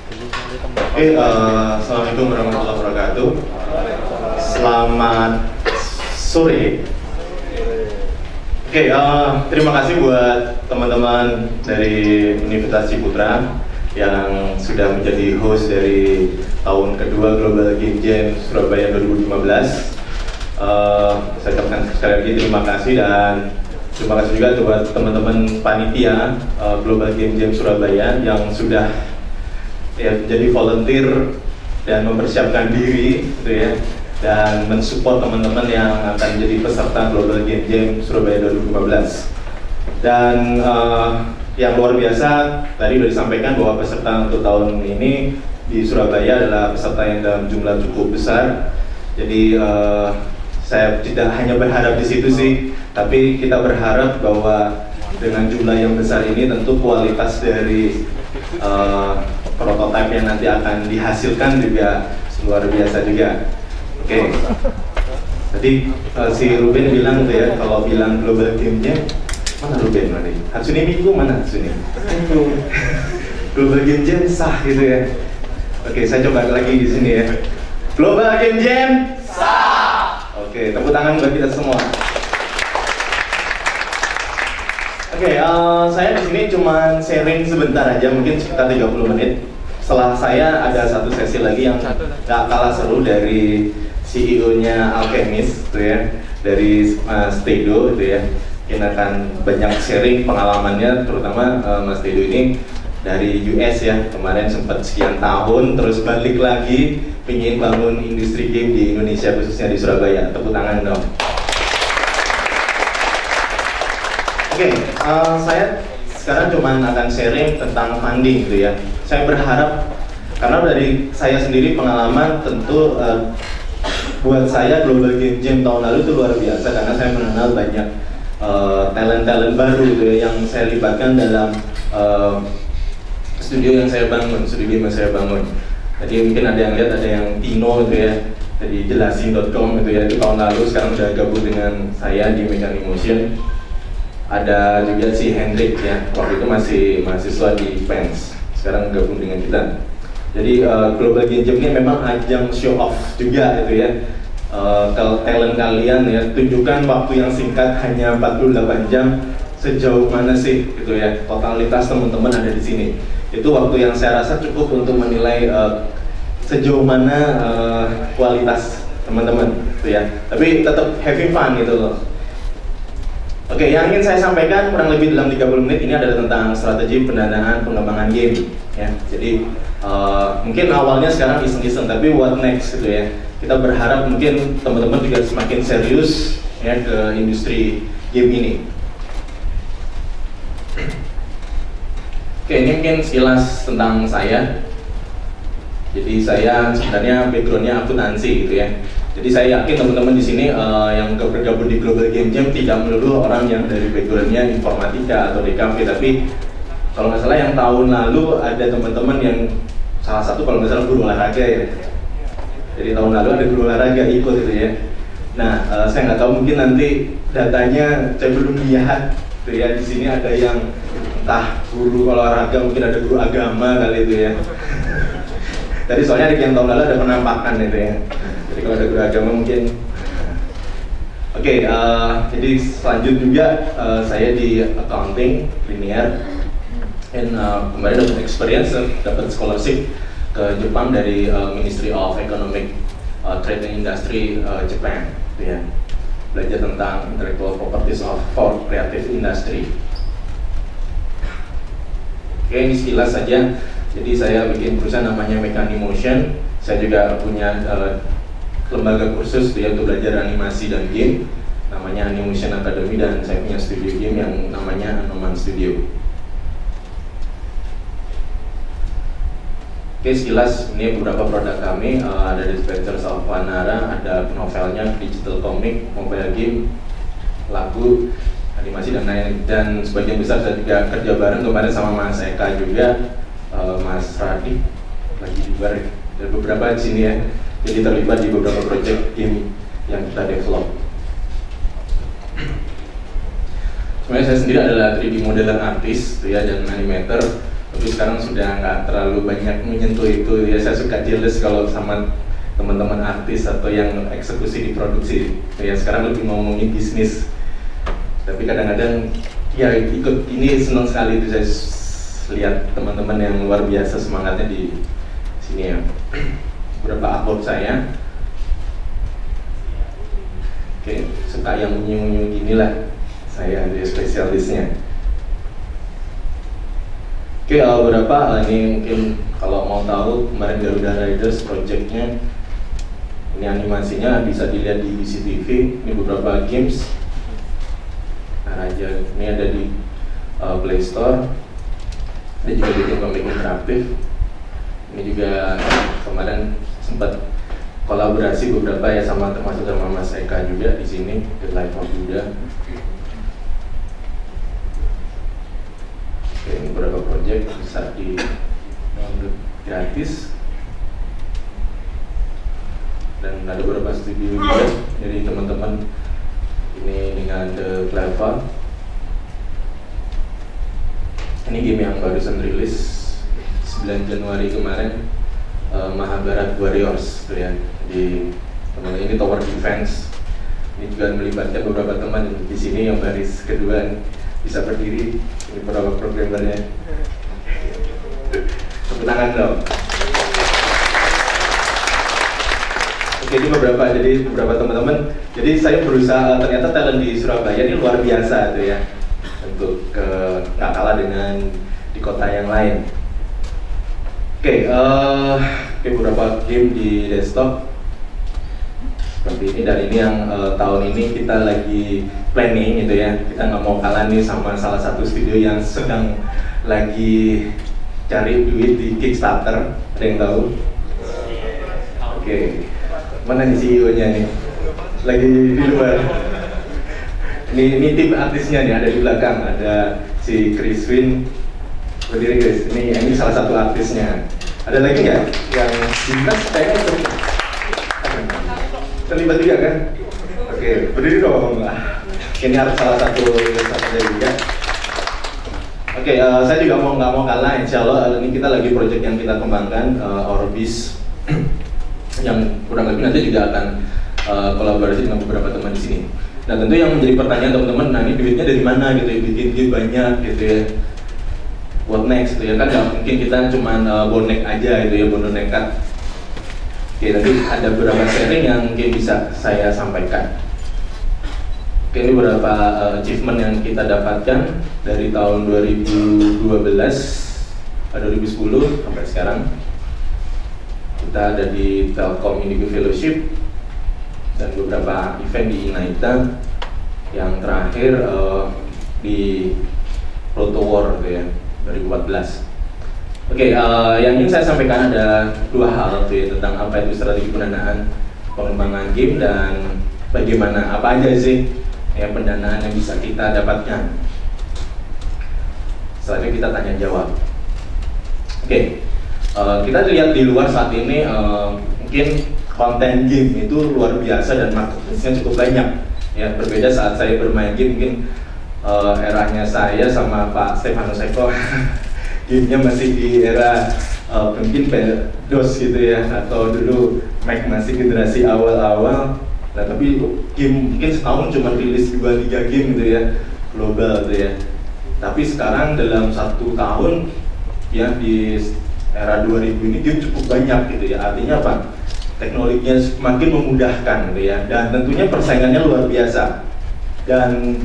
Oke, assalamualaikum warahmatullahi wabarakatuh. Selamat sore. Oke, terima kasih buat teman-teman dari Universitas Ciputra yang sudah menjadi host dari tahun kedua Global Game Jam Surabaya 2015. Saya ucapkan sekali lagi terima kasih, dan terima kasih juga buat teman-teman panitia Global Game Jam Surabaya yang sudah jadi volunteer dan mempersiapkan diri gitu ya, dan mensupport teman-teman yang akan jadi peserta Global Game Jam Surabaya 2015. Dan yang luar biasa tadi sudah disampaikan bahwa peserta untuk tahun ini di Surabaya adalah peserta yang dalam jumlah cukup besar. Jadi saya tidak hanya berharap di situ sih, tapi kita berharap bahwa dengan jumlah yang besar ini tentu kualitas dari prototipe yang nanti akan dihasilkan juga luar biasa juga. Oke. Tadi si Ruben bilang tuh ya, kalau bilang Global Game Jam, mana Ruben tadi? Hatsune Miku mana Hatsune? Global Game Jam sah gitu ya. Oke, saya coba lagi di sini ya. Global Game Jam sah. Oke, tepuk tangan buat kita semua. Oke, saya di sini cuma sharing sebentar aja, mungkin sekitar 30 menit. Setelah saya ada satu sesi lagi yang gak kalah seru dari CEO-nya Alchemist, gitu ya, dari Mas Tedo, gitu ya. Mungkin akan banyak sharing pengalamannya, terutama Mas Tedo ini dari US ya, kemarin sempat sekian tahun, terus balik lagi, pengen bangun industri game di Indonesia, khususnya di Surabaya. Tepuk tangan dong. Oke, saya sekarang cuma akan sharing tentang funding gitu ya. Saya berharap, karena dari saya sendiri pengalaman tentu buat saya Global Game Jam tahun lalu itu luar biasa, karena saya mengenal banyak talent-talent baru gitu ya, yang saya libatkan dalam studio yang saya bangun, studio game yang saya bangun. Tadi mungkin ada yang lihat, ada yang Tino gitu ya, dari jelasin.com gitu ya, itu tahun lalu, sekarang sudah gabung dengan saya di Mechanic Motion. Ada juga si Hendrik ya, waktu itu masih mahasiswa di PENS, sekarang gabung dengan kita. Jadi Global Game Jam ini memang ajang show off juga gitu ya. Kalau talent kalian ya, tunjukkan waktu yang singkat, hanya 48 jam, sejauh mana sih gitu ya, totalitas teman-teman ada di sini. Itu waktu yang saya rasa cukup untuk menilai sejauh mana kualitas teman-teman gitu ya. Tapi tetap having fun gitu loh. Oke, yang ingin saya sampaikan kurang lebih dalam 30 menit ini adalah tentang strategi pendanaan pengembangan game ya. Jadi mungkin awalnya sekarang iseng-iseng, tapi what next gitu ya. Kita berharap mungkin teman-teman juga semakin serius ya ke industri game ini. Oke, ini mungkin sekilas tentang saya. Jadi saya sebenarnya backgroundnya akuntansi gitu ya. Jadi saya yakin teman-teman di sini yang bergabung di Global Game Jam tidak melulu orang yang dari backgroundnya informatika atau DKV, tapi kalau nggak salah yang tahun lalu ada teman-teman yang salah satu kalau nggak salah guru olahraga ya. Jadi tahun lalu ada guru olahraga ikut gitu ya. Nah, saya nggak tahu, mungkin nanti datanya saya belum lihat. Gitu ya, di sini ada yang entah guru olahraga, mungkin ada guru agama kali itu ya. Tadi soalnya yang tahun lalu ada penampakan itu ya. Jadi kalau ada guru agama mungkin. Oke, jadi selanjutnya juga saya di accounting linear, dan kemarin dapat experience, dapat scholarship ke Jepang dari Ministry of Economic Trade and Industry Japan, gitu ya. Belajar tentang intellectual properties for creative industry. Oke, ini sekilas saja. Jadi saya bikin perusahaan namanya Mechanic Motion. Saya juga punya lembaga kursus ya, untuk belajar animasi dan game, namanya Animation Academy, dan saya punya studio game yang namanya Anoman Studio. Oke, sekilas ini beberapa produk kami, ada Dispensers of Vanara, ada novelnya, digital comic, mobile game, lagu, animasi dan lain-lain. Dan sebagian besar saya juga kerja bareng kemarin sama Mas Eka juga, Mas Radi lagi di luar, ada beberapa di sini ya. Jadi terlibat di beberapa project game yang kita develop. Sebenarnya saya sendiri adalah 3D modeler artis ya, dan animator. tapi sekarang sudah nggak terlalu banyak menyentuh itu ya. Saya suka jealous kalau sama teman-teman artis atau yang eksekusi di produksi ya, sekarang lebih ngomongin bisnis. Tapi kadang-kadang ya ikut ini, senang sekali itu saya lihat teman-teman yang luar biasa semangatnya di sini ya. Beberapa upload saya, oke, suka yang unyu-unyu gini lah, saya jadi spesialisnya. Oke, beberapa ini mungkin kalau mau tahu kemarin Garuda Riders projectnya, ini animasinya bisa dilihat di BCTV. Ini beberapa games. Nah, aja ini ada di Play Store. Ada juga di tim Komik Interaktif. Ini juga kemarin sempat kolaborasi beberapa ya, sama termasuk sama Mas Eka juga di sini, The Life of Buddha. Oke, ini beberapa project bisa di download gratis. Dan ada beberapa studio juga dari teman-teman ini dengan The Clever. Ini game yang barusan rilis 9 Januari kemarin, Mahabharat Warriors tuh ya, di teman ini Tower Defense. Ini juga melibatkan beberapa teman di sini yang baris kedua bisa berdiri. Ini beberapa programmernya. Tepuk tangan dong. Oke, ini beberapa teman-teman. Jadi saya berusaha, ternyata talent di Surabaya ini luar biasa tuh ya, untuk nggak kalah dengan di kota yang lain. Oke, beberapa game di desktop seperti ini, dan ini yang tahun ini kita lagi planning gitu ya. Kita nggak mau kalah nih sama salah satu studio yang sedang lagi cari duit di Kickstarter. Ada yang tahu? Oke. Mana nih CEO-nya nih? Lagi di luar. Ini tim artisnya nih, ada di belakang. Ada si Chris Win. Berdiri guys, ini salah satu artisnya. Ada lagi nggak yang dinas kayaknya terlibat juga kan? Oke, berdiri dong. Ini harus salah satu juga. Oke, saya juga nggak mau kalah. Insya Allah ini kita lagi project yang kita kembangkan, Orbis, yang kurang lebih nanti juga akan kolaborasi dengan beberapa teman di sini. Nah, tentu yang menjadi pertanyaan teman-teman, nah ini duitnya dari mana gitu ya, bikin game banyak gitu ya. What next gitu ya, kan nggak mungkin kita cuma bonek aja gitu ya, bonek nekat. Oke, nanti ada beberapa sharing yang mungkin bisa saya sampaikan. Oke, ini beberapa achievement yang kita dapatkan dari tahun 2012, 2010 sampai sekarang. Kita ada di Telkom Indigo Fellowship dan beberapa event di Inaita. Yang terakhir di Proto War gitu ya, 2014. Oke, yang ingin saya sampaikan ada dua hal tuh ya, tentang apa itu strategi pendanaan pengembangan game dan bagaimana, apa aja sih ya pendanaan yang bisa kita dapatkan. Selanjutnya kita tanya jawab. Oke, kita lihat di luar saat ini mungkin konten game itu luar biasa dan marketnya cukup banyak ya. Berbeda saat saya bermain game, mungkin eranya saya sama Pak Stefanus Eko gamenya masih di era mungkin DOS gitu ya, atau dulu Mac masih generasi awal-awal. Nah, tapi game mungkin setahun cuma rilis 2-3 game gitu ya, global gitu ya. Tapi sekarang dalam 1 tahun ya, di era 2000 ini game cukup banyak gitu ya. Artinya apa? Teknologinya semakin memudahkan gitu ya, dan tentunya persaingannya luar biasa. Dan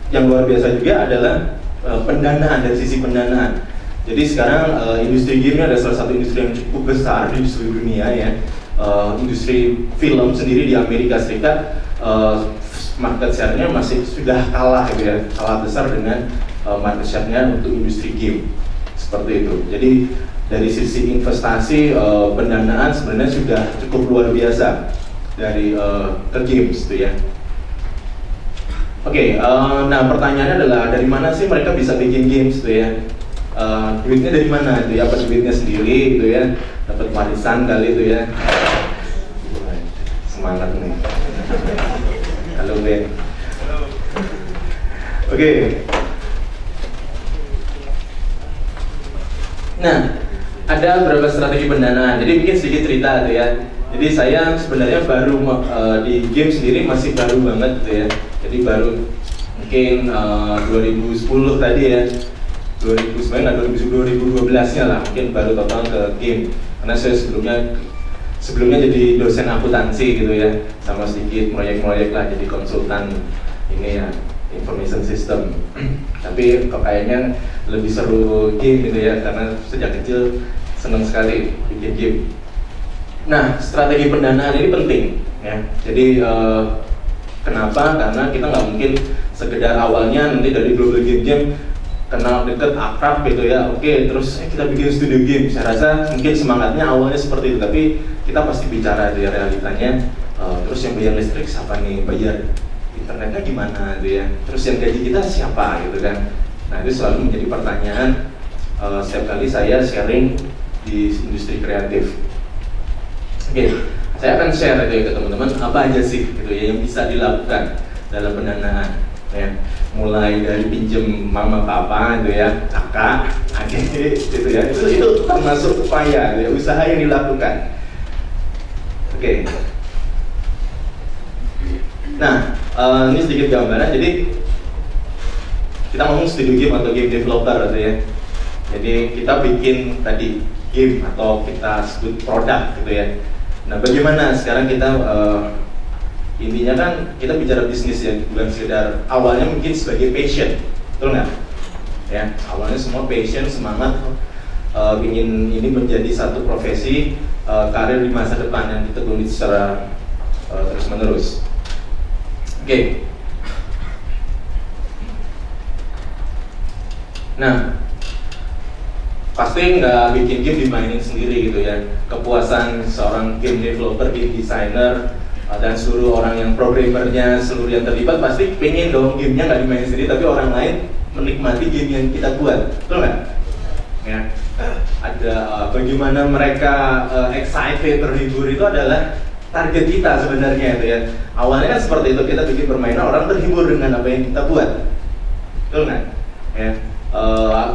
yang luar biasa juga adalah pendanaan, dari sisi pendanaan. Jadi sekarang industri game ini ada salah satu industri yang cukup besar di seluruh dunia ya. Industri film sendiri di Amerika Serikat market share-nya masih sudah kalah gitu ya, kalah besar dengan market share-nya untuk industri game seperti itu. Jadi dari sisi investasi pendanaan sebenarnya sudah cukup luar biasa dari ke games itu ya. Oke, nah pertanyaannya adalah dari mana sih mereka bisa bikin games itu ya? Duitnya dari mana itu ya? Apa duitnya sendiri gitu ya? Dapat warisan kali itu ya? Semangat nih. Halo Ben. Oke. Nah, ada beberapa strategi pendanaan. Jadi bikin sedikit cerita gitu ya. Jadi saya sebenarnya baru di game sendiri masih baru banget gitu ya. Jadi baru mungkin 2010 tadi ya. 2012-nya lah mungkin baru total ke game. Karena saya sebelumnya jadi dosen akuntansi gitu ya, sama sedikit proyek-proyek lah jadi konsultan ini ya, information system. Tapi kok kayaknya lebih seru game gitu ya, karena sejak kecil senang sekali bikin game. Nah, strategi pendanaan ini penting ya. Jadi kenapa? Karena kita nggak mungkin sekedar awalnya nanti dari global game kenal deket akrab gitu ya, oke, terus kita bikin studio game. Saya rasa mungkin semangatnya awalnya seperti itu, tapi kita pasti bicara dari realitanya. Terus yang bayar listrik siapa nih, bayar internetnya gimana gitu ya, terus yang gaji kita siapa gitu kan. Nah, itu selalu menjadi pertanyaan setiap kali saya sharing di industri kreatif. Oke, saya akan share gitu ya ke teman-teman apa aja sih gitu ya yang bisa dilakukan dalam pendanaan ya. Mulai dari pinjem mama papa gitu ya, kakak, adik gitu ya, itu termasuk upaya ya, usaha yang dilakukan. Oke. Nah, ini sedikit gambaran. Jadi kita ngomong studio game atau game developer gitu ya. Jadi kita bikin tadi game atau kita sebut produk gitu ya. Nah, bagaimana sekarang kita intinya kan kita bicara bisnis ya, bukan sekedar awalnya mungkin sebagai passion, betul nggak? Ya, awalnya semua passion, semangat ingin ini menjadi satu profesi karir di masa depan yang ditekuni secara terus menerus. Oke. Nah, pasti nggak bikin game dimainin sendiri gitu ya. Kepuasan seorang game developer, game designer, dan seluruh orang yang programmernya, seluruh yang terlibat pasti pengen dong gamenya nggak dimainin sendiri, tapi orang lain menikmati game yang kita buat, betul nggak? Ya, ada bagaimana mereka excited, terhibur, itu adalah target kita sebenarnya itu ya. Awalnya kan seperti itu, kita bikin permainan orang terhibur dengan apa yang kita buat, betul nggak? Ya.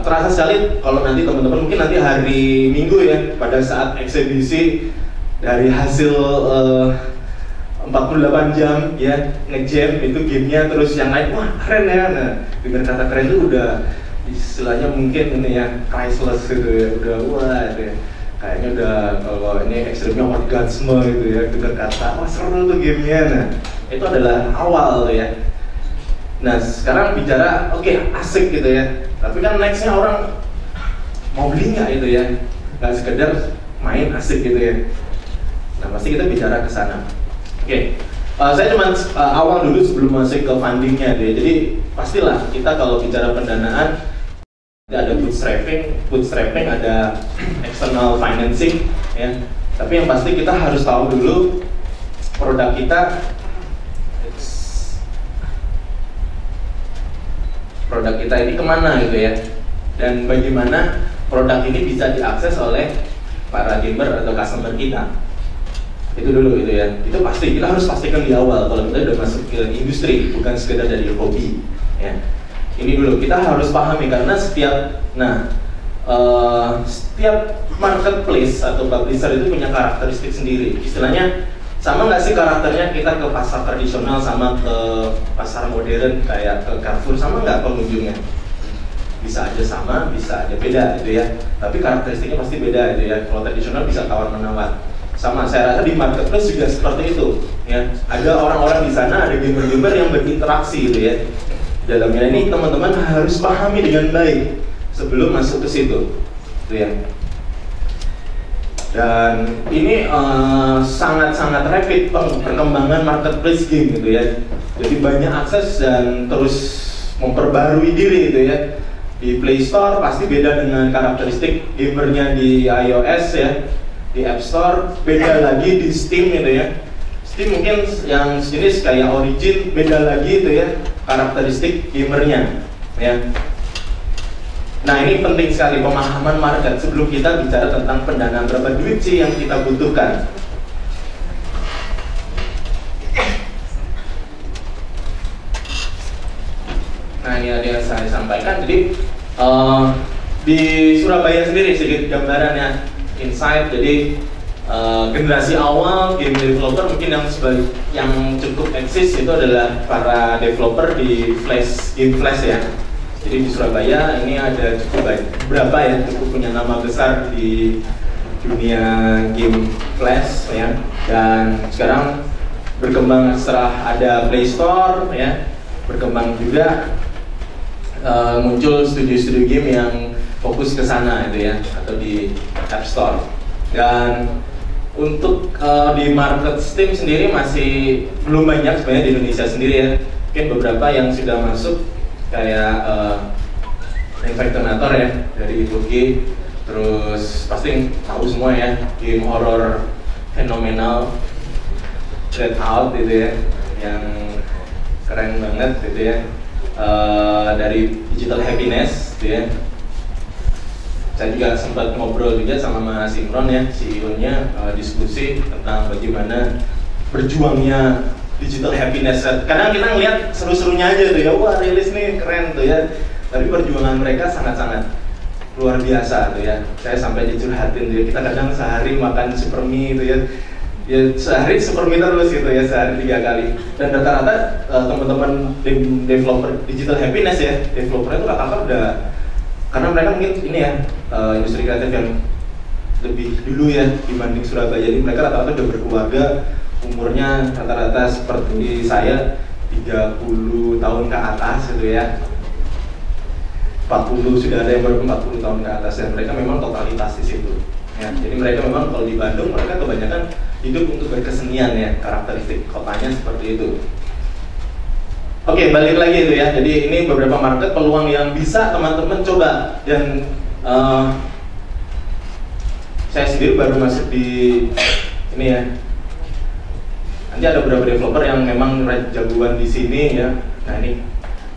Terasa sekali kalau nanti teman-teman mungkin nanti hari Minggu ya, pada saat eksebisi dari hasil 48 jam ya ngejam itu gamenya, terus yang lain wah keren ya. Nah, dengan kata keren itu udah istilahnya mungkin ini ya priceless gitu ya, udah wah itu ya. Kayaknya udah kalau ini ekstrimnya orgasme gitu ya, dengan kata wah seru tuh gamenya. Nah, itu adalah awal ya. Nah, sekarang bicara oke, asik gitu ya, tapi kan nextnya orang mau beli nggak itu ya, nggak sekedar main asik gitu ya. Nah, pasti kita bicara ke sana. Oke, saya cuma awal dulu sebelum masuk ke fundingnya deh. Jadi pastilah kita kalau bicara pendanaan ada bootstrapping, ada external financing ya. Tapi yang pasti kita harus tahu dulu produk kita ini kemana gitu ya, dan bagaimana produk ini bisa diakses oleh para gamer atau customer kita. Itu dulu gitu ya, itu pasti kita harus pastikan di awal kalau kita udah masuk ke industri, bukan sekedar dari hobi ya. Ini dulu kita harus pahami, karena setiap marketplace atau publisher itu punya karakteristik sendiri. Istilahnya sama nggak sih karakternya kita ke pasar tradisional sama ke pasar modern kayak ke Carrefour, sama nggak pengunjungnya? Bisa aja sama, bisa aja beda gitu ya, tapi karakteristiknya pasti beda gitu ya. Kalau tradisional bisa tawar menawar, sama saya rasa di marketplace juga seperti itu ya. Ada orang-orang di sana, ada gamer-gamer yang berinteraksi gitu ya. Dalamnya ini teman-teman harus pahami dengan baik sebelum masuk ke situ gitu ya. Dan ini sangat-sangat rapid perkembangan marketplace game gitu ya. Jadi banyak akses dan terus memperbarui diri gitu ya. Di Play Store pasti beda dengan karakteristik gamernya di iOS ya. Di App Store beda lagi, di Steam gitu ya. Steam mungkin yang sejenis kayak Origin, beda lagi itu ya karakteristik gamernya ya. Nah, ini penting sekali pemahaman market sebelum kita bicara tentang pendanaan. Berapa duit sih yang kita butuhkan? Nah, ini ada yang saya sampaikan. Jadi Di Surabaya sendiri sedikit gambarannya insight. Jadi generasi awal game developer mungkin yang cukup eksis itu adalah para developer di game Flash ya. Jadi di Surabaya ini ada cukup berapa ya, cukup punya nama besar di dunia game Flash ya. Dan sekarang berkembang setelah ada Play Store ya, berkembang juga muncul studio-studio game yang fokus ke sana itu ya, atau di App Store. Dan untuk di market Steam sendiri masih belum banyak sebenarnya di Indonesia sendiri ya. Mungkin beberapa yang sudah masuk kayak Infectonator ya dari Turki, terus pasti tahu semua ya game horror fenomenal Red Out gitu ya, yang keren banget gitu ya, dari Digital Happiness gitu ya. Saya juga sempat ngobrol juga sama Mas Imron ya, CEO-nya, diskusi tentang bagaimana berjuangnya Digital Happiness. Kadang kita ngeliat seru-serunya aja tuh ya, wah rilis nih keren tuh ya, tapi perjuangan mereka sangat-sangat luar biasa tuh ya. Saya sampai dicurhatin tuh ya, kita kadang sehari makan super mie gitu ya, sehari super mie terus gitu ya, sehari 3 kali. Dan rata-rata teman-teman developer Digital Happiness ya, developernya itu rata-rata udah, karena mereka mungkin ini ya, industri kreatif yang lebih dulu ya dibanding Surabaya. Jadi mereka rata-rata udah berkeluarga, umurnya rata-rata seperti saya 30 tahun ke atas gitu ya, 40 sudah ada yang baru 40 tahun ke atas, dan mereka memang totalitas di situ ya. Jadi mereka memang kalau di Bandung mereka kebanyakan hidup untuk berkesenian ya, karakteristik kotanya seperti itu. Oke, balik lagi itu ya. Jadi ini beberapa market peluang yang bisa teman-teman coba, dan saya sendiri baru masuk di ini ya. Nanti ada beberapa developer yang memang jagoan di sini ya. Nah ini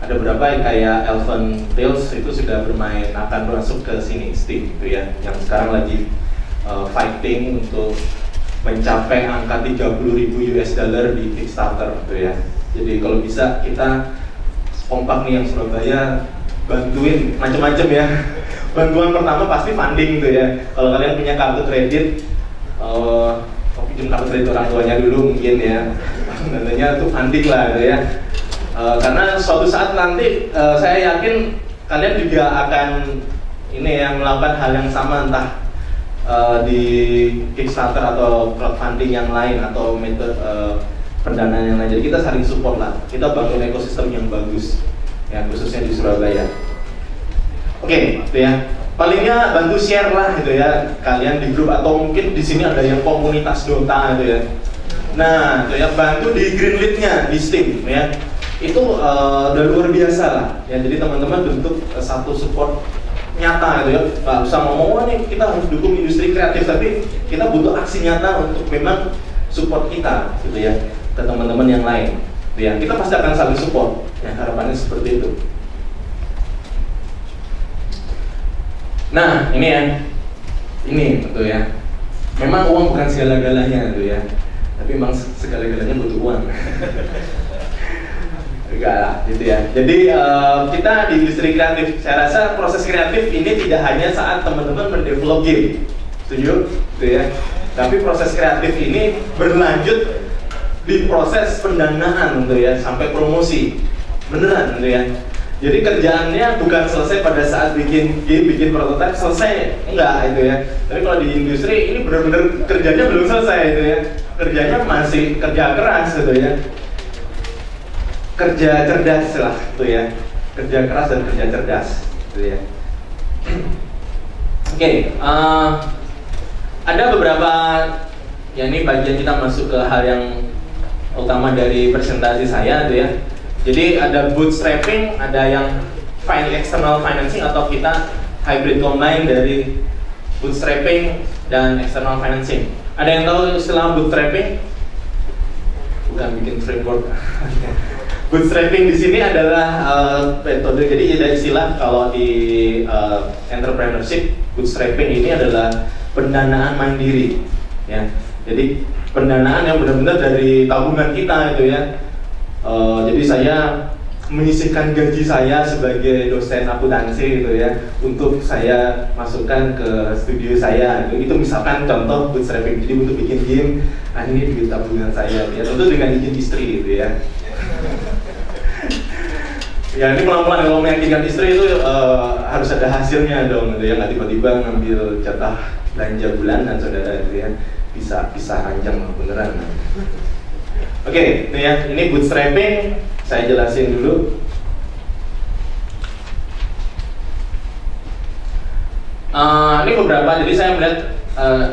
ada beberapa yang kayak Elven Tales itu sudah bermain, akan masuk ke sini Steam gitu ya, yang sekarang lagi fighting untuk mencapai angka 30.000 US dollar di Kickstarter gitu ya. Jadi kalau bisa kita kompak nih yang Surabaya, bantuin macam-macam ya. Bantuan pertama pasti funding gitu ya. Kalau kalian punya kartu kredit, pinjam kartu kredit orang tuanya dulu mungkin ya. Nantinya itu funding lah gitu ya. Karena suatu saat nanti saya yakin kalian juga akan ini ya, melakukan hal yang sama, entah di Kickstarter atau crowdfunding yang lain atau metode pendanaan yang lain. Jadi kita saling support lah, kita bangun ekosistem yang bagus ya, khususnya di Surabaya. Oke, gitu ya. Palingnya bantu share lah gitu ya, kalian di grup, atau mungkin di sini ada yang komunitas Dota gitu ya. Nah, itu ya, bantu di greenlit-nya di Steam ya. Itu udah luar biasa lah ya. Jadi teman-teman bentuk satu support nyata gitu ya. Nggak usah ngomong, wah nih kita harus dukung industri kreatif, tapi kita butuh aksi nyata untuk memang support kita gitu ya ke teman-teman yang lain ya. Kita pasti akan saling support ya, harapannya seperti itu. Nah ini ya, ini betul ya, memang uang bukan segala-galanya gitu ya, tapi memang segala-galanya butuh uang. Enggak lah gitu ya. Jadi kita di industri kreatif, saya rasa proses kreatif ini tidak hanya saat teman-teman mendevelop game, setuju gitu ya, tapi proses kreatif ini berlanjut di proses pendanaan gitu ya, sampai promosi beneran gitu ya. Jadi kerjaannya bukan selesai pada saat bikin game, bikin prototipe selesai, enggak gitu ya. Tapi kalau di industri ini benar-benar kerjanya belum selesai gitu ya, kerjanya masih kerja keras gitu ya, kerja cerdas lah gitu ya, kerja keras dan kerja cerdas gitu ya. Oke, ada beberapa ya, ini bagian kita masuk ke hal yang utama dari presentasi saya itu ya. Jadi ada bootstrapping, ada yang external financing, atau kita hybrid combine dari bootstrapping dan external financing. Ada yang tahu istilah bootstrapping? Bukan bikin framework. Bootstrapping di sini adalah metode. Jadi ada istilah kalau di entrepreneurship, bootstrapping ini adalah pendanaan mandiri ya. Jadi pendanaan yang benar-benar dari tabungan kita itu ya. Jadi saya menyisihkan gaji saya sebagai dosen akuntansi gitu ya untuk saya masukkan ke studio saya itu misalkan contoh bootstrapping. Jadi untuk bikin game, ini duit tabungan saya ya, tentu dengan izin istri gitu ya. Ya ini pelan-pelan kalau meyakinkan istri itu harus ada hasilnya dong gitu ya, nggak tiba-tiba ngambil jatah belanja bulanan saudara gitu ya, bisa ranjang beneran. Oke, ini ya, ini bootstrapping. Saya jelasin dulu. Ini beberapa, jadi saya melihat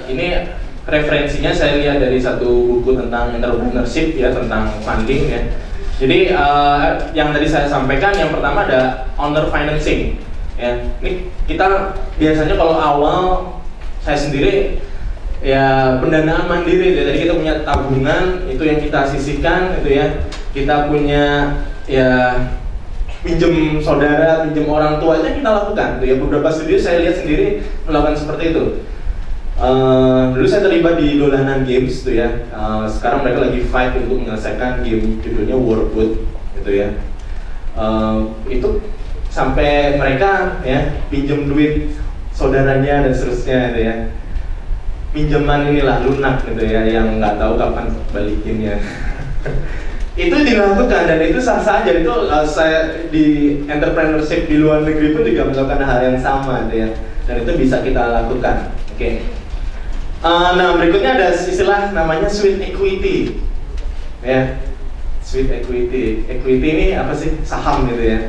ini referensinya saya lihat dari satu buku tentang entrepreneurship ya, tentang funding ya. Jadi yang tadi saya sampaikan, yang pertama ada owner financing ya. Ini kita biasanya kalau awal, saya sendiri ya pendanaan mandiri ya. Jadi kita punya tabungan itu yang kita sisihkan itu ya. Kita punya ya pinjem saudara, pinjem orang tua, itu yang kita lakukan. Ya beberapa studio saya lihat sendiri melakukan seperti itu. Dulu saya terlibat di dolanan games tuh ya. Sekarang mereka lagi fight untuk menyelesaikan game judulnya Warwood gitu ya. Itu sampai mereka ya pinjem duit saudaranya dan seterusnya gitu ya. Pinjaman inilah lunak gitu ya, yang nggak tahu kapan balikinnya. Itu dilakukan dan itu sah-sah aja. Itu saya di entrepreneurship di luar negeri pun juga melakukan hal yang sama gitu ya, dan itu bisa kita lakukan. Oke. Nah berikutnya ada istilah namanya sweat equity ya. Sweat equity. Equity ini apa sih? Saham gitu ya,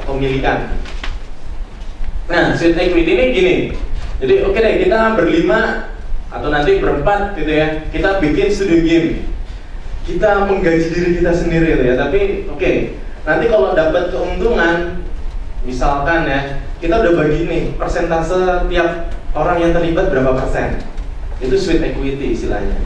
kepemilikan. Nah sweat equity ini gini, jadi oke deh, kita berlima atau nanti berempat gitu ya, kita bikin studio game, kita menggaji diri kita sendiri gitu ya. Tapi oke, nanti kalau dapat keuntungan, misalkan ya, kita udah bagi nih persentase tiap orang yang terlibat berapa persen. Itu sweat equity istilahnya.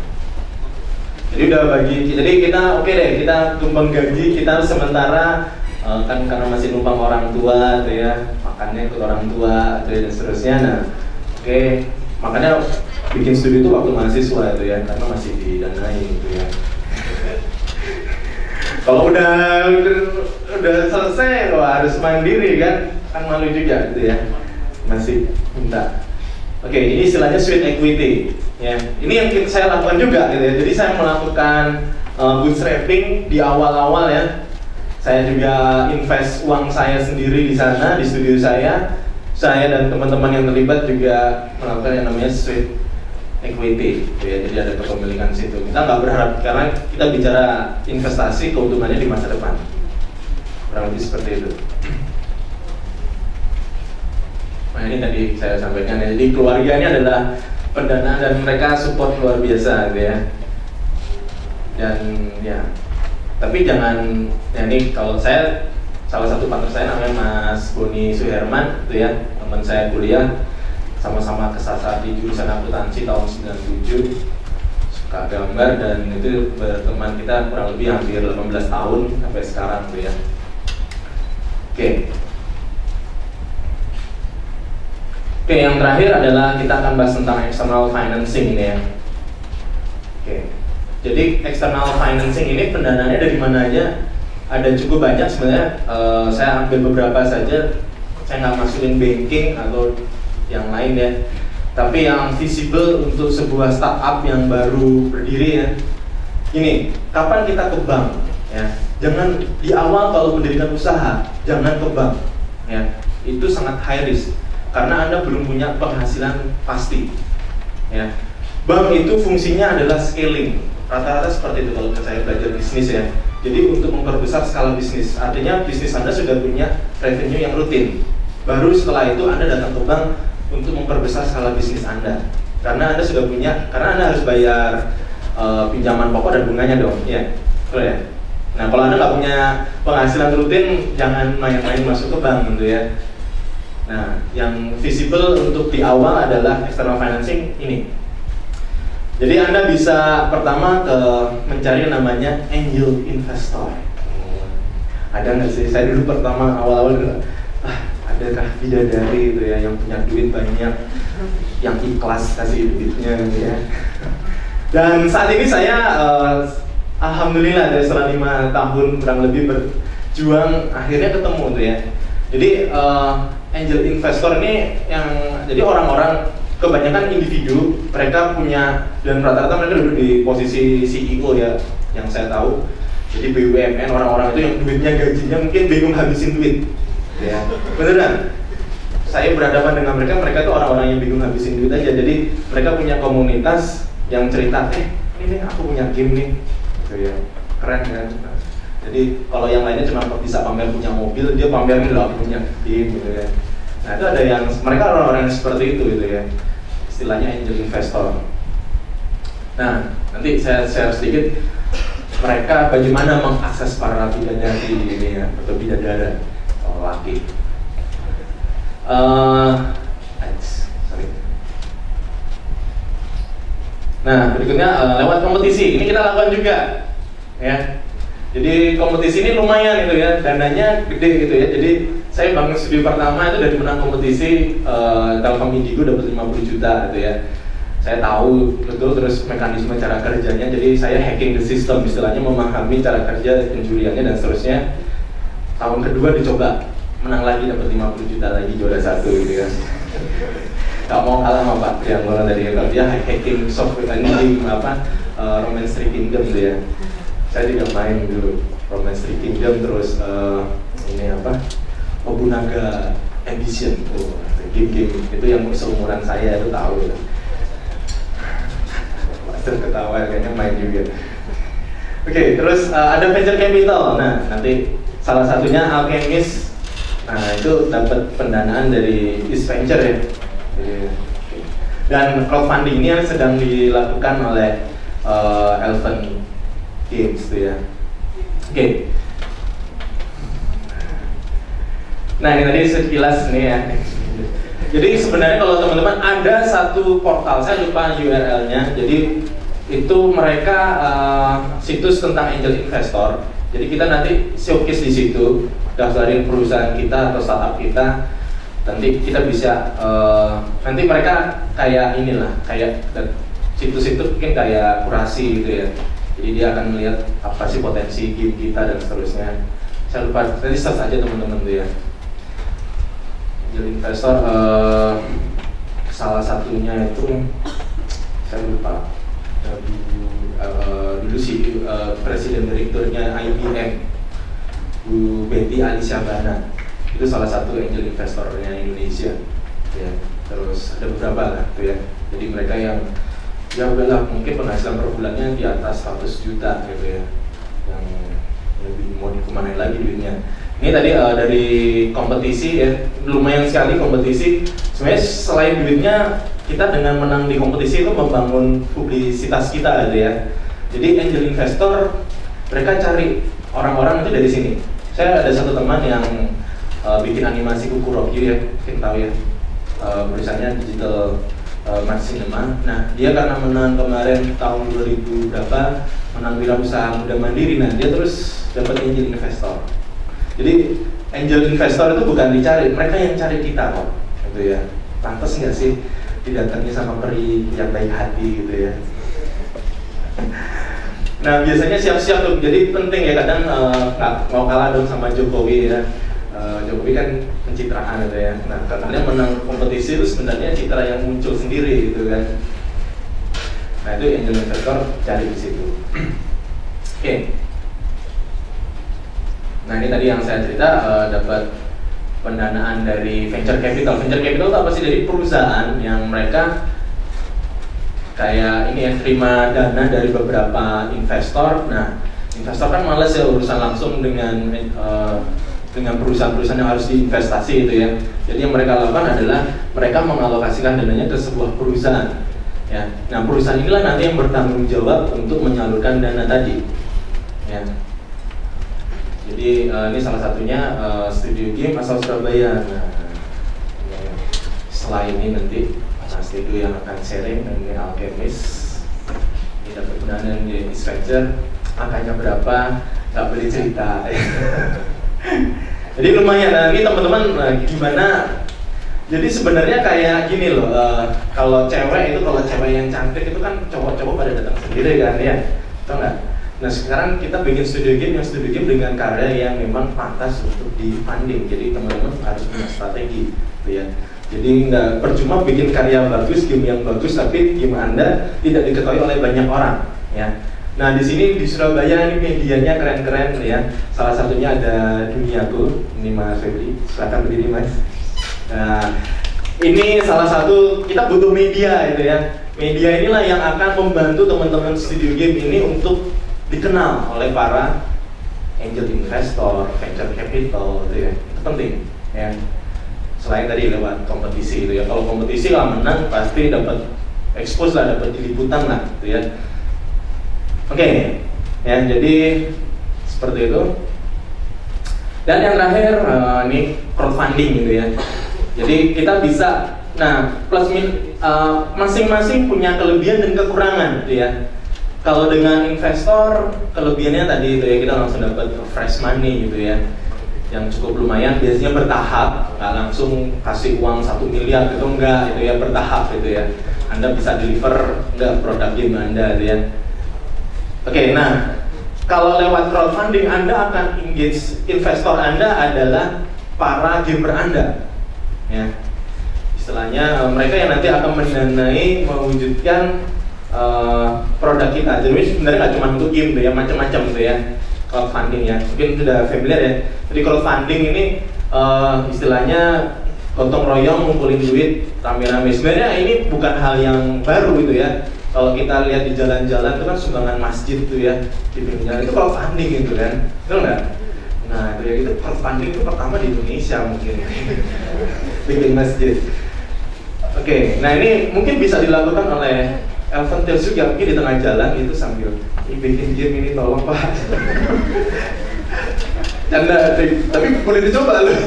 Jadi udah bagi, jadi kita oke deh, kita tumbang gaji kita sementara kan karena masih numpang orang tua gitu ya, makannya ikut orang tua gitu, dan seterusnya. Nah oke, makanya bikin studi itu waktu mahasiswa itu ya, karena masih didanai gitu ya. Kalau udah selesai, wah harus mandiri kan malu juga gitu ya, masih minta. Oke, ini istilahnya sweat equity ya. Ini yang saya lakukan juga gitu ya. Jadi saya melakukan bootstrapping di awal-awal ya. Saya juga invest uang saya sendiri di sana, di studio saya. Saya dan teman-teman yang terlibat juga melakukan yang namanya sweat equity ya. Jadi ada kepemilikan situ. Kita nggak berharap, karena kita bicara investasi, keuntungannya di masa depan. Kurang lebih seperti itu. Nah ini tadi saya sampaikan ya. Jadi keluarganya adalah pendanaan dan mereka support luar biasa gitu ya. Dan ya, tapi jangan ya, ini kalau saya, salah satu partner saya namanya Mas Boni Suherman itu ya, teman saya kuliah, sama-sama kesasar di jurusan akuntansi tahun 97, suka gambar, dan itu berteman kita kurang lebih hampir 18 tahun sampai sekarang tuh ya. Oke, yang terakhir adalah kita akan bahas tentang external financing ini ya. Oke, jadi external financing ini pendanaannya dari mana aja? Ada cukup banyak sebenarnya. Saya ambil beberapa saja. Saya nggak masukin banking atau yang lain ya. Tapi yang visible untuk sebuah startup yang baru berdiri ya. Ini, kapan kita ke bank? Ya, jangan di awal kalau mendirikan usaha, jangan ke bank. Ya, itu sangat high risk. Karena Anda belum punya penghasilan pasti ya. Bank itu fungsinya adalah scaling. Rata-rata seperti itu kalau saya belajar bisnis ya. Jadi untuk memperbesar skala bisnis, artinya bisnis Anda sudah punya revenue yang rutin. Baru setelah itu Anda datang ke bank untuk memperbesar skala bisnis Anda. Karena Anda sudah punya, karena Anda harus bayar pinjaman pokok dan bunganya dong ya. Betul ya? Nah kalau Anda nggak punya penghasilan rutin, jangan main-main masuk ke bank gitu ya. Nah, yang visible untuk di awal adalah external financing ini. Jadi Anda bisa pertama mencari namanya angel investor. Ada nggak sih? Saya dulu pertama awal-awal adakah bidadari itu ya yang punya duit banyak, yang ikhlas kasih duitnya gitu ya. Dan saat ini saya alhamdulillah dari setelah 5 tahun kurang lebih juang akhirnya ketemu tuh ya. Jadi angel investor ini yang jadi orang-orang kebanyakan individu, mereka punya, dan rata-rata mereka duduk di posisi CEO ya, yang saya tahu. Jadi BUMN, orang-orang itu yang duitnya gajinya mungkin bingung habisin duit, ya beneran. Saya berhadapan dengan mereka, mereka tuh orang-orang yang bingung habisin duit aja. Jadi mereka punya komunitas yang cerita, ini aku punya game nih, gitu ya, keren kan. Jadi kalau yang lainnya cuma bisa pamer punya mobil, dia pamerin loh aku punya game, gitu ya. Nah itu ada yang, mereka orang-orang yang seperti itu gitu ya. Istilahnya angel investor. Nah, nanti saya share sedikit mereka bagaimana mengakses para bidadari ini ya, atau bidadara atau laki. Sorry. Nah, berikutnya lewat kompetisi. Ini kita lakukan juga, ya. Jadi kompetisi ini lumayan itu ya, dananya gede gitu ya. Jadi saya bangun studio pertama itu dari menang kompetisi Telkom Indigo dapat 50 juta gitu ya. Saya tahu betul terus mekanisme cara kerjanya, jadi saya hacking the system, istilahnya memahami cara kerja penjuriannya dan seterusnya. Tahun kedua dicoba, menang lagi dapat 50 juta lagi, juara 1 gitu ya. Gak mau kalah sama Pak yang orang tadi, kalau dia hacking software ini Romance 3 Kingdom gitu ya. Saya juga main dulu Romance 3 Kingdom, terus ini apa, Nobunaga Edition, game-game itu yang seumuran saya itu tahu ya. Master ketawa kayaknya main juga. Oke, terus ada venture capital. Nah, nanti salah satunya Alchemist. Nah, itu dapat pendanaan dari East Venture ya. Dan crowdfunding ini sedang dilakukan oleh Elven Games tuh ya. Oke. Nah ini tadi sekilas nih ya. Jadi sebenarnya kalau teman-teman ada satu portal, saya lupa URL-nya. Jadi itu mereka situs tentang angel investor. Jadi kita nanti showcase di situ, daftarin perusahaan kita atau startup kita. Nanti kita bisa nanti mereka kayak inilah, kayak situs itu mungkin kayak kurasi gitu ya. Jadi dia akan melihat apa sih potensi game kita dan seterusnya. Saya lupa, nanti search aja teman-teman tuh ya. Angel investor salah satunya itu saya lupa. Dulu sih presiden direkturnya IBM, Bu Betty Alisyabana, itu salah satu angel investornya Indonesia. Ya, terus ada beberapa lah tuh ya. Jadi mereka yang ya udahlah mungkin penghasilan per bulannya di atas 100 juta gitu ya, yang lebih mau dikemanain lagi duitnya. Ini tadi dari kompetisi ya, lumayan sekali kompetisi. Sebenarnya selain duitnya, kita dengan menang di kompetisi itu membangun publisitas kita gitu ya. Jadi angel investor mereka cari orang-orang itu dari sini. Saya ada satu teman yang bikin animasi Kuku Rocky ya, mungkin tahu ya, perusahaannya Digital Cinema. Nah, dia karena menang kemarin tahun 2000 berapa, menang wirausaha muda mandiri. Nah, dia terus dapat angel investor. Jadi angel investor itu bukan dicari, mereka yang cari kita kok, gitu ya. Pantas nggak sih didatangi sama peri yang baik hati gitu ya. Nah, biasanya siap-siap tuh. Jadi penting ya, kadang nggak mau kalah dong sama Jokowi ya. Jokowi kan pencitraan gitu ya. Nah, karena dia menang kompetisi itu sebenarnya citra yang muncul sendiri gitu kan. Nah, itu angel investor cari di situ. Oke. Nah, ini tadi yang saya cerita dapat pendanaan dari venture capital. Venture capital itu apa sih? Dari perusahaan yang mereka kayak ini ya, terima dana dari beberapa investor. Nah, investor kan males ya urusan langsung dengan perusahaan-perusahaan yang harus diinvestasi itu ya. Jadi yang mereka lakukan adalah mereka mengalokasikan dananya ke sebuah perusahaan. Ya. Nah, perusahaan inilah nanti yang bertanggung jawab untuk menyalurkan dana tadi. Ya. Jadi ini salah satunya studio game asal Surabaya. Nah, setelah ini nanti Mas Teguh yang akan sharing, dan ini Alchemist. Ini dapat pendanaan di East Venture. Angkanya berapa? Gak boleh cerita. Jadi lumayan. Nah, ini teman-teman gimana? Jadi sebenarnya kayak gini loh. Kalau cewek yang cantik itu kan cowok-cowok pada datang sendiri kan ya, tau nggak? Nah sekarang kita bikin studio game dengan karya yang memang pantas untuk di funding. Jadi teman-teman harus punya strategi, gitu ya. Jadi nggak percuma bikin karya bagus, game yang bagus, tapi game Anda tidak diketahui oleh banyak orang, ya. Nah di sini di Surabaya ini medianya keren-keren, ya. Salah satunya ada Duniaku, ini Mas Febri, silakan berdiri Mas. Nah ini salah satu, kita butuh media, gitu ya. Media inilah yang akan membantu teman-teman studio game ini untuk dikenal oleh para angel investor, venture capital, gitu ya. Itu penting, ya. Selain tadi lewat kompetisi, gitu ya. Kalau kompetisi lah menang pasti dapat expose lah, dapat liputan lah, gitu ya. Oke, ya. Jadi seperti itu. Dan yang terakhir ini crowdfunding, gitu ya. Jadi kita bisa, nah masing-masing punya kelebihan dan kekurangan, gitu ya. Kalau dengan investor, kelebihannya tadi itu ya, kita langsung dapat fresh money gitu ya, yang cukup lumayan, biasanya bertahap, nggak langsung kasih uang 1 miliar gitu, enggak, itu ya, bertahap gitu ya. Anda bisa deliver enggak produk game Anda gitu ya. Oke, nah kalau lewat crowdfunding Anda akan engage investor Anda adalah para gamer Anda, ya. Istilahnya mereka yang nanti akan mendanai mewujudkan produk kita. Jadi sebenarnya nggak cuma untuk game, ya, macam-macam gitu ya, crowdfunding ya. Mungkin sudah familiar ya. Jadi crowdfunding ini istilahnya gotong royong ngumpulin duit rame-rame. Sebenarnya ini bukan hal yang baru gitu ya. Kalau kita lihat di jalan-jalan itu kan sumbangan masjid tuh ya, di pinggir jalan itu crowdfunding gitu kan, betul nggak? Nah itu ya, itu crowdfunding itu pertama di Indonesia mungkin bikin masjid. Oke, nah ini mungkin bisa dilakukan oleh Elven Tales juga, mungkin di tengah jalan itu sambil bikin game ini tolong Pak. Canda, tapi boleh dicoba loh.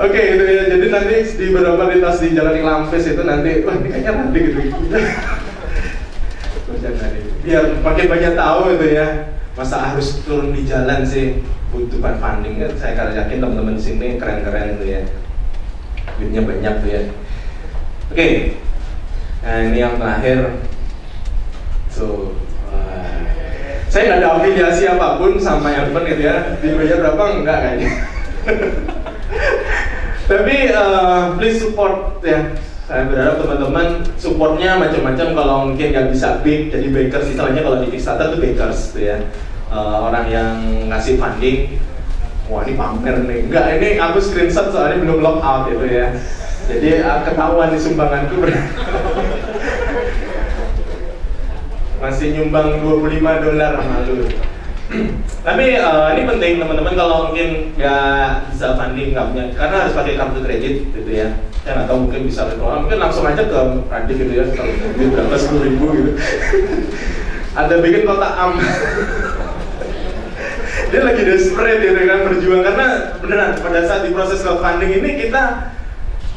Oke, itu ya. Jadi nanti di beberapa lintas di Jalan Lampis itu nanti, wah ini kayaknya nanti gitu. Biar makin banyak tahu itu ya. Masa harus turun di jalan sih, butuh funding. Saya yakin teman-teman di sini keren-keren itu ya. Duitnya banyak tuh ya. Oke. Nah ini yang terakhir. Saya nggak ada afiliasi apapun sama Elven gitu ya. Dibayar berapa enggak kayaknya. Tapi please support ya. Saya berharap teman-teman supportnya macam-macam. Kalau mungkin nggak bisa big, jadi backers. Istilahnya kalau di Kickstarter itu backers gitu ya. Orang yang ngasih funding. Wah ini pamer nih. Enggak, ini aku screenshot soalnya belum log out gitu ya. Jadi ketahuan di sumbanganku masih nyumbang $25 malu. Tapi ini penting teman-teman, kalau mungkin nggak bisa funding, nggak punya, karena harus pakai kartu kredit gitu ya. Saya nggak tahu, mungkin bisa restoran, mungkin langsung aja ke Radif gitu ya, kalau berapa 10.000 gitu. Ada bikin kotak am. Dia lagi desperate gitu kan, berjuang, karena beneran pada saat di proses crowdfunding ini kita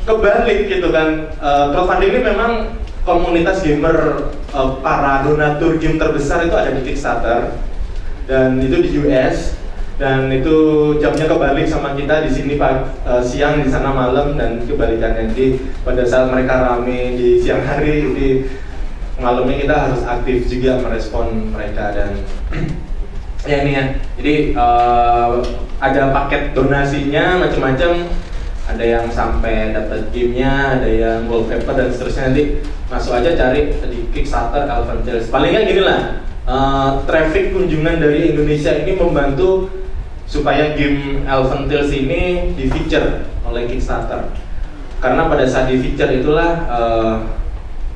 kebalik gitu kan. Crowdfunding ini memang komunitas gamer, para donatur game terbesar itu ada di Kickstarter, dan itu di US, dan itu jamnya kebalik sama kita, di sini siang, di sana malam, dan kebalikannya. Jadi pada saat mereka rame di siang hari, di malamnya kita harus aktif juga merespon mereka. Dan ya ini ya, jadi ada paket donasinya macam-macam, ada yang sampai dapat gamenya, ada yang wallpaper dan seterusnya. Nanti masuk aja cari di Kickstarter Elven Tales. Palingnya gini lah, traffic kunjungan dari Indonesia ini membantu supaya game Elven Tales ini di feature oleh Kickstarter. Karena pada saat di feature itulah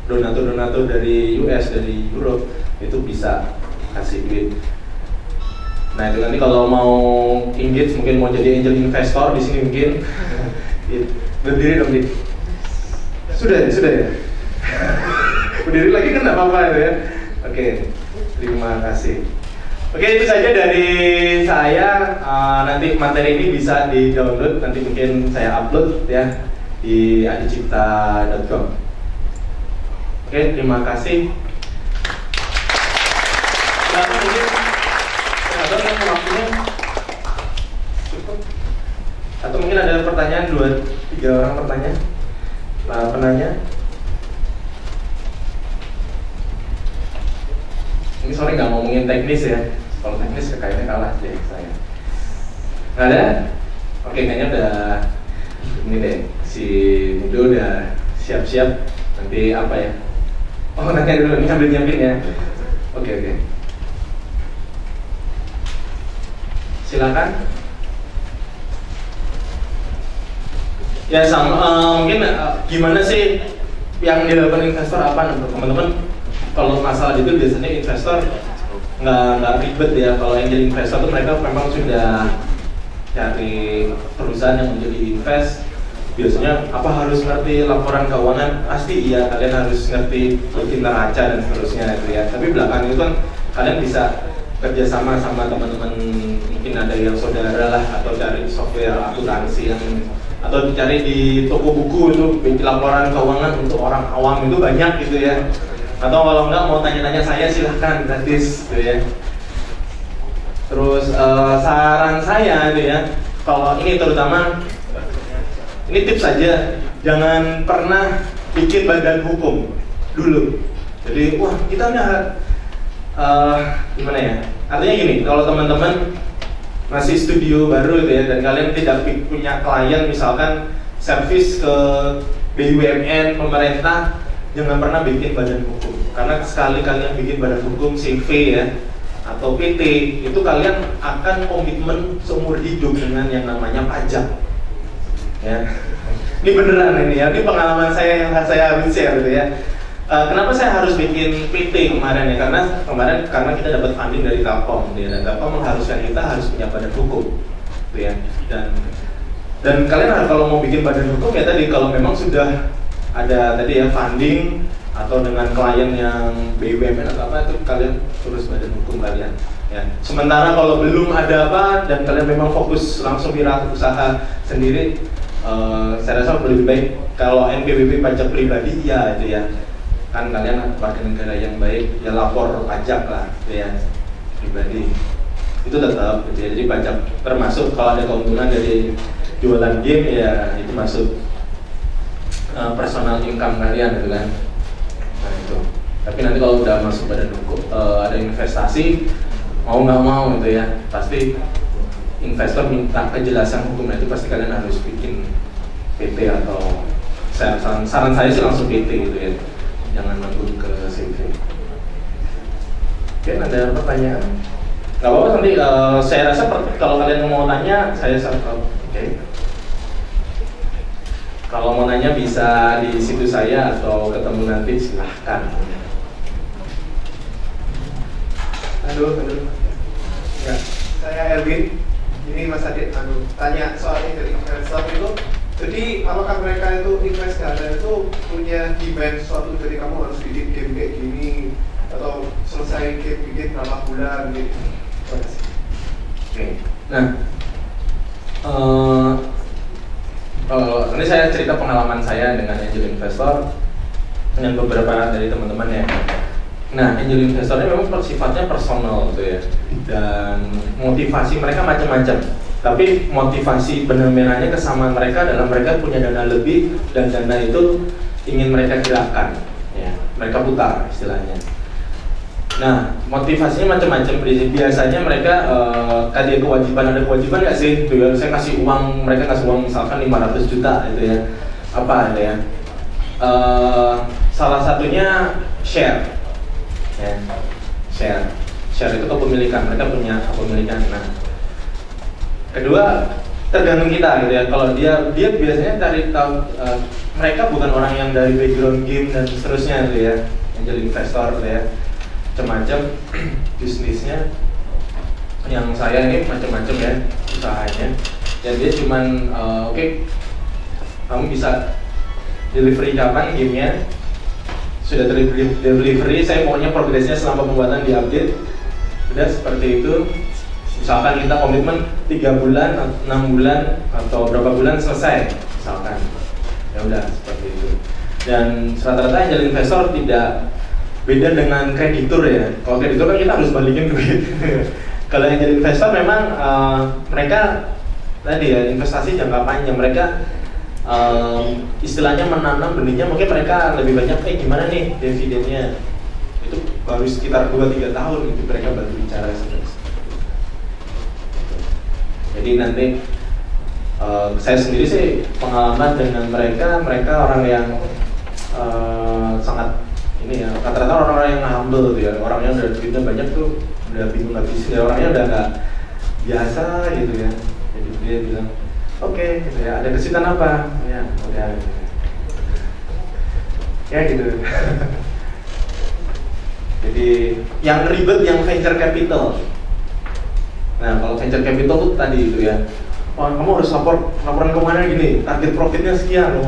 donatur-donatur dari US, dari Europe itu bisa kasih duit. Nah itu nanti kalau mau engage, mungkin mau jadi angel investor di sini mungkin berdiri dong, Dit. Sudah ya. Berdiri lagi kan nggak apa-apa itu ya. Oke, terima kasih. Oke, itu saja dari saya. Nanti materi ini bisa di-download, nanti mungkin saya upload ya di adicipta.com. Oke, terima kasih. Atau mungkin ada pertanyaan, 2-3 orang pertanyaan, penanya. Ini sore nggak ngomongin teknis ya. Kalau teknis kayaknya kalah deh saya. Nggak ada? Oke, kayaknya udah ini deh, si Indo udah siap-siap. Nanti apa ya? Oh, nanti dulu nih sambil nyiapin ya. Oke. Silakan. Ya mungkin gimana sih yang dilakukan investor apa teman-teman? Kalau masalah itu biasanya investor nggak ribet ya. Kalau angel investor tuh mereka memang sudah cari perusahaan yang menjadi invest. Biasanya apa harus ngerti laporan keuangan? Pasti iya, kalian harus ngerti bikin neraca dan seterusnya itu ya. Tapi belakangan itu kan kalian bisa kerjasama sama teman-teman, mungkin ada yang saudara lah, atau cari software akuntansi yang, atau dicari di toko buku itu bikin laporan keuangan untuk orang awam itu banyak gitu ya. Atau kalau enggak mau tanya-tanya saya silahkan gratis gitu ya. Terus saran saya itu ya, kalau ini terutama ini tips saja, jangan pernah bikin badan hukum dulu. Jadi wah kita udah gimana ya? Artinya gini, kalau teman-teman masih studio baru gitu ya, dan kalian tidak punya klien misalkan servis ke BUMN, pemerintah, jangan pernah bikin badan hukum. Karena sekali kalian bikin badan hukum CV ya, atau PT, itu kalian akan komitmen seumur hidup dengan yang namanya pajak. Ya, ini beneran ini ya, ini pengalaman saya yang saya harus share gitu ya. Kenapa saya harus bikin PT kemarin ya? Karena kita dapat funding dari Telkom, ya, dan Telkom mengharuskan kita harus punya badan hukum, gitu ya. Dan kalian harus, kalau mau bikin badan hukum ya tadi, kalau memang sudah ada tadi ya funding atau dengan klien yang BUMN atau apa, itu kalian terus badan hukum kalian. Ya. Sementara kalau belum ada apa dan kalian memang fokus langsung usaha sendiri, saya rasa lebih baik kalau NPWP pajak pribadi ya itu ya, kan kalian warga negara yang baik ya, lapor pajak lah gitu ya, pribadi itu tetap gitu ya. Jadi pajak termasuk kalau ada keuntungan dari jualan game ya itu masuk personal income kalian gitu kan. Nah itu. Tapi nanti kalau udah masuk badan hukum, ada investasi, mau nggak mau gitu ya, pasti investor minta kejelasan hukum. Nah itu pasti kalian harus bikin PT, atau saran saya sih langsung PT gitu ya, jangan nunggu ke CV. Oke, ada pertanyaan? Gak apa-apa, nanti saya rasa kalau kalian mau tanya saya oke. Kalau mau nanya bisa di situ saya atau ketemu nanti, silahkan. Halo. Ya, saya Erwin. Ini Mas Adit, tanya soal investor itu. Jadi apakah mereka itu invest dana itu punya demand suatu, jadi kamu harus bikin game kayak gini atau selesai game bikin berapa bulan gitu? Oke. Nah, ini saya cerita pengalaman saya dengan angel investor dengan beberapa dari teman-teman ya. Nah, angel investor ini memang sifatnya personal gitu ya, dan motivasi mereka macam-macam. Tapi motivasi benar-benarnya kesamaan mereka adalah mereka punya dana lebih, dan dana itu ingin mereka gerakkan, ya, mereka putar istilahnya. Nah, motivasinya macam-macam. Biasanya mereka ada kewajiban nggak sih? Tuh, saya kasih uang, mereka kasih uang misalkan 500 juta gitu ya. Apa ya? Salah satunya share. Ya, share itu kepemilikan, mereka punya kepemilikan. Nah, kedua tergantung kita gitu ya. Kalau dia biasanya tahu mereka bukan orang yang dari background game dan seterusnya gitu ya, angel investor gitu ya, macam-macam bisnisnya. Yang saya ini macam-macam ya usahanya, dan dia cuman oke, kamu bisa delivery kapan gamenya, sudah delivery, saya maunya progresnya selama pembuatan diupdate, udah seperti itu. Misalkan kita komitmen 3 bulan, 6 bulan, atau berapa bulan selesai misalkan, ya udah seperti itu. Dan rata-rata angel investor tidak beda dengan kreditur ya. Kalau kreditur kan kita harus balikin duit. Kalau angel investor memang mereka tadi ya, investasi jangka panjang. Mereka istilahnya menanam benihnya, mungkin mereka lebih banyak gimana nih dividennya itu baru sekitar 2-3 tahun itu mereka baru bicara seperti itu. Jadi nanti saya sendiri sih pengalaman dengan mereka orang yang sangat ini ya, rata-rata orang-orang yang humble tuh ya, orang yang udah duitnya banyak tuh udah bingung ngabisin ya, orangnya udah nggak biasa gitu ya. Jadi dia bilang oke, gitu ya, ada kesulitan apa? Ya udah gitu. Ya gitu. Jadi yang ribet yang venture capital. Nah kalau venture capital tuh tadi itu ya, oh, kamu harus laporan kemana gini, target profitnya sekian,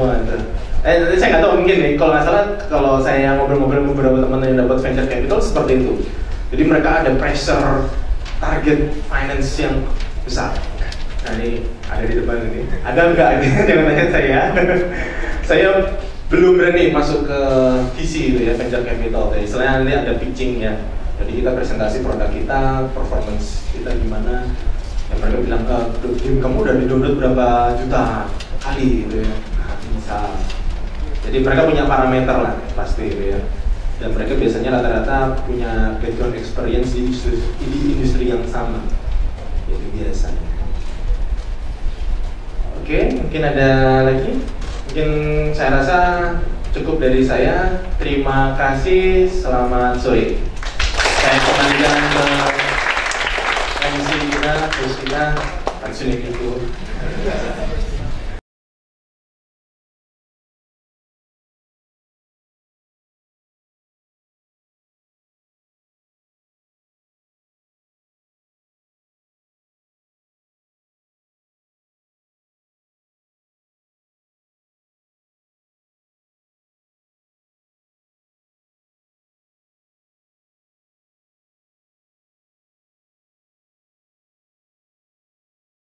nanti saya nggak tahu mungkin nih, kalau nggak salah kalau saya ngobrol-ngobrol beberapa teman yang dapat venture capital seperti itu. Jadi mereka ada pressure target finance yang besar. Nah ini ada di depan ini, ada nggak ini? Jangan tanya saya. Saya belum berani masuk ke VC itu ya, venture capital. Jadi istilahnya nanti ada pitching ya. Jadi kita presentasi produk kita, performance kita gimana. Yang mereka bilang, game kamu udah di-download berapa juta kali gitu ya. Nah, misal. Jadi mereka punya parameter lah pasti gitu ya. Dan mereka biasanya rata-rata punya background experience di industri yang sama. Jadi biasanya. Oke, mungkin ada lagi. Mungkin saya rasa cukup dari saya. Terima kasih, selamat sore. Saya kembalikan ke MC kita, terus kita langsung itu.